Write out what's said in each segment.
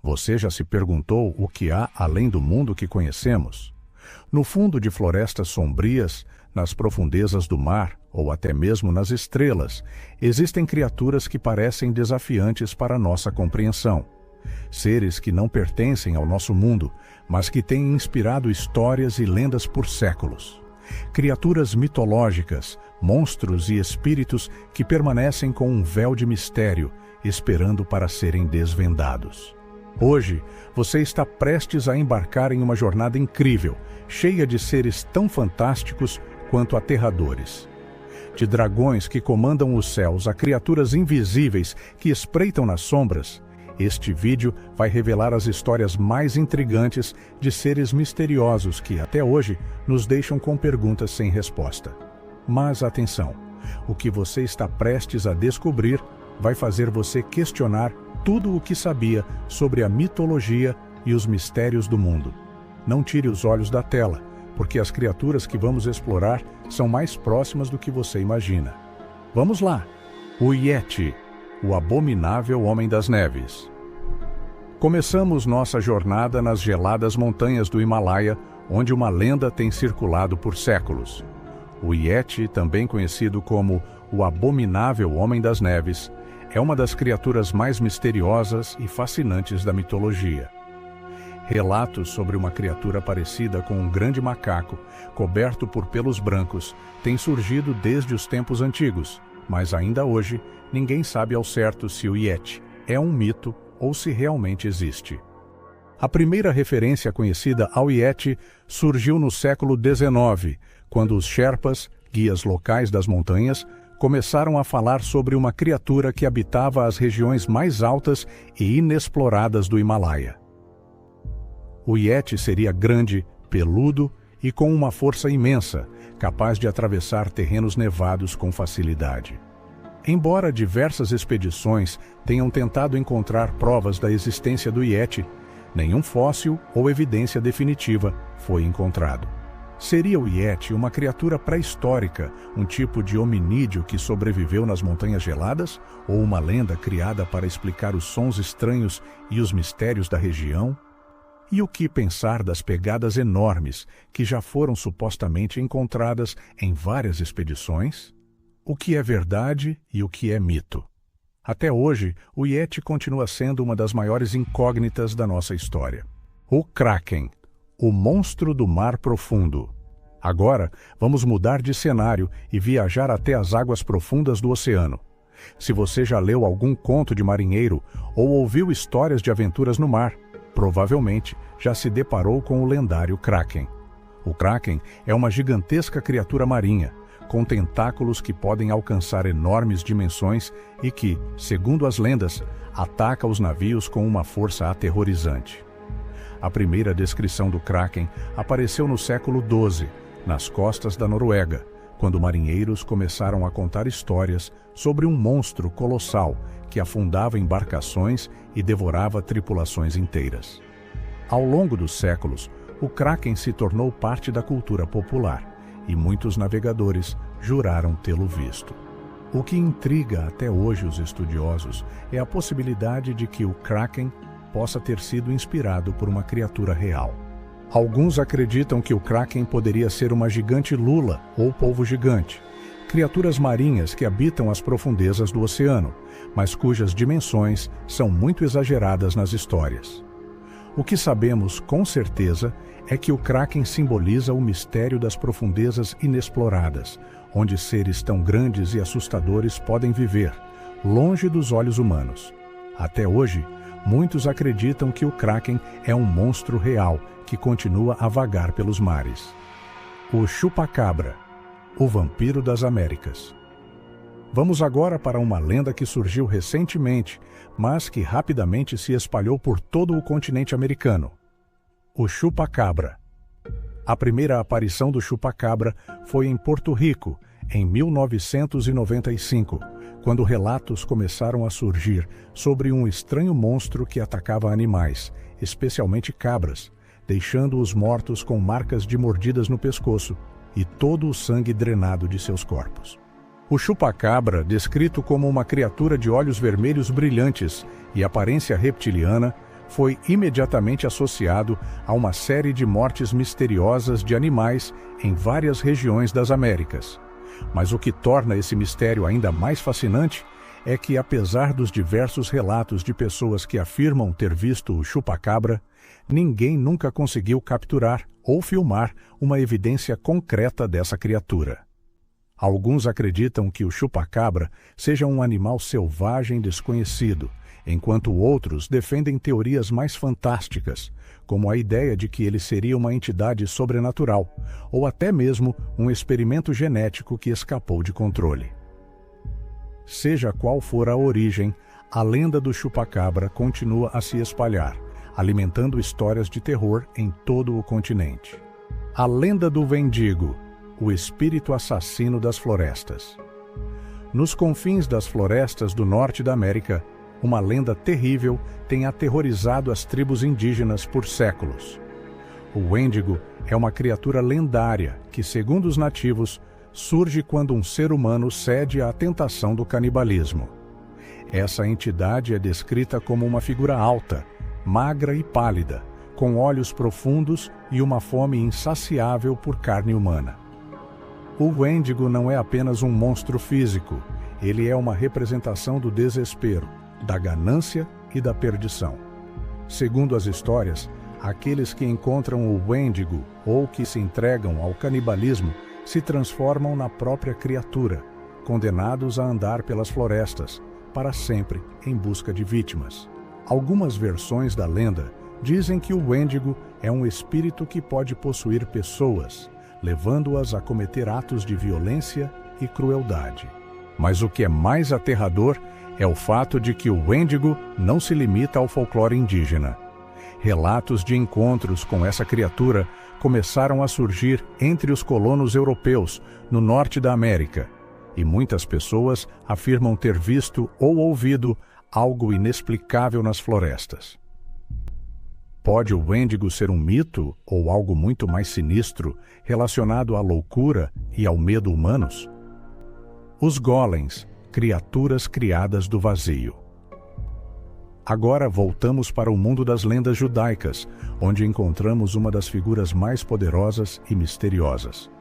Você já se perguntou o que há além do mundo que conhecemos? No fundo de florestas sombrias, nas profundezas do mar ou até mesmo nas estrelas, existem criaturas que parecem desafiantes para a nossa compreensão. Seres que não pertencem ao nosso mundo, mas que têm inspirado histórias e lendas por séculos. Criaturas mitológicas, monstros e espíritos que permanecem com um véu de mistério, esperando para serem desvendados. Hoje, você está prestes a embarcar em uma jornada incrível, cheia de seres tão fantásticos quanto aterradores. De dragões que comandam os céus a criaturas invisíveis que espreitam nas sombras, este vídeo vai revelar as histórias mais intrigantes de seres misteriosos que, até hoje, nos deixam com perguntas sem resposta. Mas atenção, o que você está prestes a descobrir vai fazer você questionar tudo o que sabia sobre a mitologia e os mistérios do mundo. Não tire os olhos da tela, porque as criaturas que vamos explorar são mais próximas do que você imagina. Vamos lá! O Yeti, o abominável Homem das Neves. Começamos nossa jornada nas geladas montanhas do Himalaia, onde uma lenda tem circulado por séculos. O Yeti, também conhecido como o abominável Homem das Neves, é uma das criaturas mais misteriosas e fascinantes da mitologia. Relatos sobre uma criatura parecida com um grande macaco, coberto por pelos brancos, têm surgido desde os tempos antigos, mas ainda hoje ninguém sabe ao certo se o Yeti é um mito ou se realmente existe. A primeira referência conhecida ao Yeti surgiu no século XIX, quando os Sherpas, guias locais das montanhas, começaram a falar sobre uma criatura que habitava as regiões mais altas e inexploradas do Himalaia. O Yeti seria grande, peludo e com uma força imensa, capaz de atravessar terrenos nevados com facilidade. Embora diversas expedições tenham tentado encontrar provas da existência do Yeti, nenhum fóssil ou evidência definitiva foi encontrado. Seria o Yeti uma criatura pré-histórica, um tipo de hominídeo que sobreviveu nas montanhas geladas, ou uma lenda criada para explicar os sons estranhos e os mistérios da região? E o que pensar das pegadas enormes que já foram supostamente encontradas em várias expedições? O que é verdade e o que é mito? Até hoje, o Yeti continua sendo uma das maiores incógnitas da nossa história. O Kraken, o monstro do mar profundo. Agora, vamos mudar de cenário e viajar até as águas profundas do oceano. Se você já leu algum conto de marinheiro ou ouviu histórias de aventuras no mar, provavelmente já se deparou com o lendário Kraken. O Kraken é uma gigantesca criatura marinha, com tentáculos que podem alcançar enormes dimensões e que, segundo as lendas, ataca os navios com uma força aterrorizante. A primeira descrição do Kraken apareceu no século XII, nas costas da Noruega, quando marinheiros começaram a contar histórias sobre um monstro colossal que afundava embarcações e devorava tripulações inteiras. Ao longo dos séculos, o Kraken se tornou parte da cultura popular e muitos navegadores juraram tê-lo visto. O que intriga até hoje os estudiosos é a possibilidade de que o Kraken possa ter sido inspirado por uma criatura real. Alguns acreditam que o Kraken poderia ser uma gigante lula ou polvo gigante, criaturas marinhas que habitam as profundezas do oceano, mas cujas dimensões são muito exageradas nas histórias. O que sabemos com certeza é que o Kraken simboliza o mistério das profundezas inexploradas, onde seres tão grandes e assustadores podem viver, longe dos olhos humanos. Até hoje, muitos acreditam que o Kraken é um monstro real que continua a vagar pelos mares. O Chupacabra, o vampiro das Américas. Vamos agora para uma lenda que surgiu recentemente, mas que rapidamente se espalhou por todo o continente americano. O Chupacabra. A primeira aparição do Chupacabra foi em Porto Rico, em 1995, quando relatos começaram a surgir sobre um estranho monstro que atacava animais, especialmente cabras, deixando os mortos com marcas de mordidas no pescoço e todo o sangue drenado de seus corpos. O Chupacabra, descrito como uma criatura de olhos vermelhos brilhantes e aparência reptiliana, foi imediatamente associado a uma série de mortes misteriosas de animais em várias regiões das Américas. Mas o que torna esse mistério ainda mais fascinante é que, apesar dos diversos relatos de pessoas que afirmam ter visto o chupacabra, ninguém nunca conseguiu capturar ou filmar uma evidência concreta dessa criatura. Alguns acreditam que o chupacabra seja um animal selvagem desconhecido, enquanto outros defendem teorias mais fantásticas, como a ideia de que ele seria uma entidade sobrenatural, ou até mesmo um experimento genético que escapou de controle. Seja qual for a origem, a lenda do chupacabra continua a se espalhar, alimentando histórias de terror em todo o continente. A lenda do Wendigo, o espírito assassino das florestas. Nos confins das florestas do norte da América, uma lenda terrível tem aterrorizado as tribos indígenas por séculos. O Wendigo é uma criatura lendária que, segundo os nativos, surge quando um ser humano cede à tentação do canibalismo. Essa entidade é descrita como uma figura alta, magra e pálida, com olhos profundos e uma fome insaciável por carne humana. O Wendigo não é apenas um monstro físico, ele é uma representação do desespero, da ganância e da perdição. Segundo as histórias, aqueles que encontram o Wendigo ou que se entregam ao canibalismo se transformam na própria criatura, condenados a andar pelas florestas, para sempre em busca de vítimas. Algumas versões da lenda dizem que o Wendigo é um espírito que pode possuir pessoas, levando-as a cometer atos de violência e crueldade. Mas o que é mais aterrador é o fato de que o Wendigo não se limita ao folclore indígena. Relatos de encontros com essa criatura começaram a surgir entre os colonos europeus no norte da América, e muitas pessoas afirmam ter visto ou ouvido algo inexplicável nas florestas. Pode o Wendigo ser um mito ou algo muito mais sinistro relacionado à loucura e ao medo humanos? Os golems, criaturas criadas do vazio. Agora voltamos para o mundo das lendas judaicas, onde encontramos uma das figuras mais poderosas e misteriosas: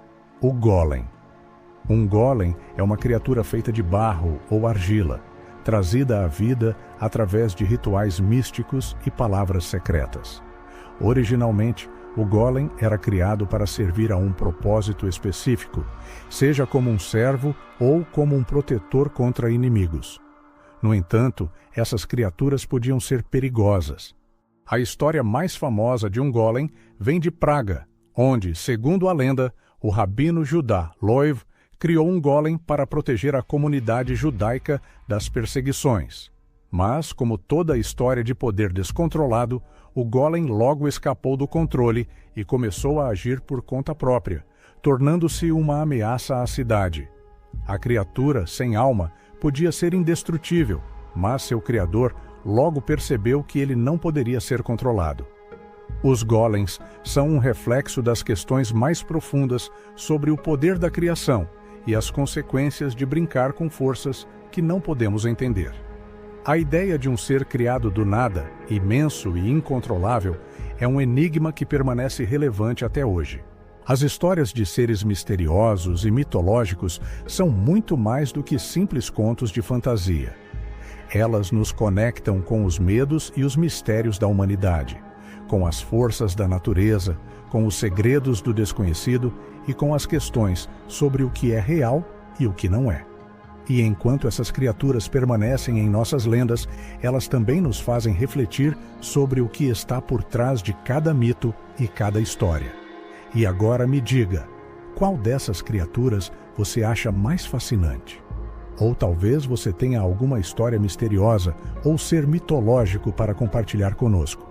o golem. Um golem é uma criatura feita de barro ou argila, trazida à vida através de rituais místicos e palavras secretas. Originalmente, o golem era criado para servir a um propósito específico, seja como um servo ou como um protetor contra inimigos. No entanto, essas criaturas podiam ser perigosas. A história mais famosa de um golem vem de Praga, onde, segundo a lenda, o rabino Judá Loew criou um golem para proteger a comunidade judaica das perseguições. Mas, como toda a história de poder descontrolado, o golem logo escapou do controle e começou a agir por conta própria, tornando-se uma ameaça à cidade. A criatura, sem alma, podia ser indestrutível, mas seu criador logo percebeu que ele não poderia ser controlado. Os golems são um reflexo das questões mais profundas sobre o poder da criação e as consequências de brincar com forças que não podemos entender. A ideia de um ser criado do nada, imenso e incontrolável, é um enigma que permanece relevante até hoje. As histórias de seres misteriosos e mitológicos são muito mais do que simples contos de fantasia. Elas nos conectam com os medos e os mistérios da humanidade, com as forças da natureza, com os segredos do desconhecido e com as questões sobre o que é real e o que não é. E enquanto essas criaturas permanecem em nossas lendas, elas também nos fazem refletir sobre o que está por trás de cada mito e cada história. E agora me diga, qual dessas criaturas você acha mais fascinante? Ou talvez você tenha alguma história misteriosa ou ser mitológico para compartilhar conosco.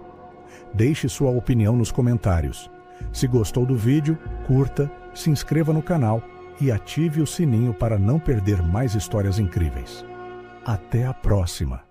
Deixe sua opinião nos comentários. Se gostou do vídeo, curta, se inscreva no canal e ative o sininho para não perder mais histórias incríveis. Até a próxima!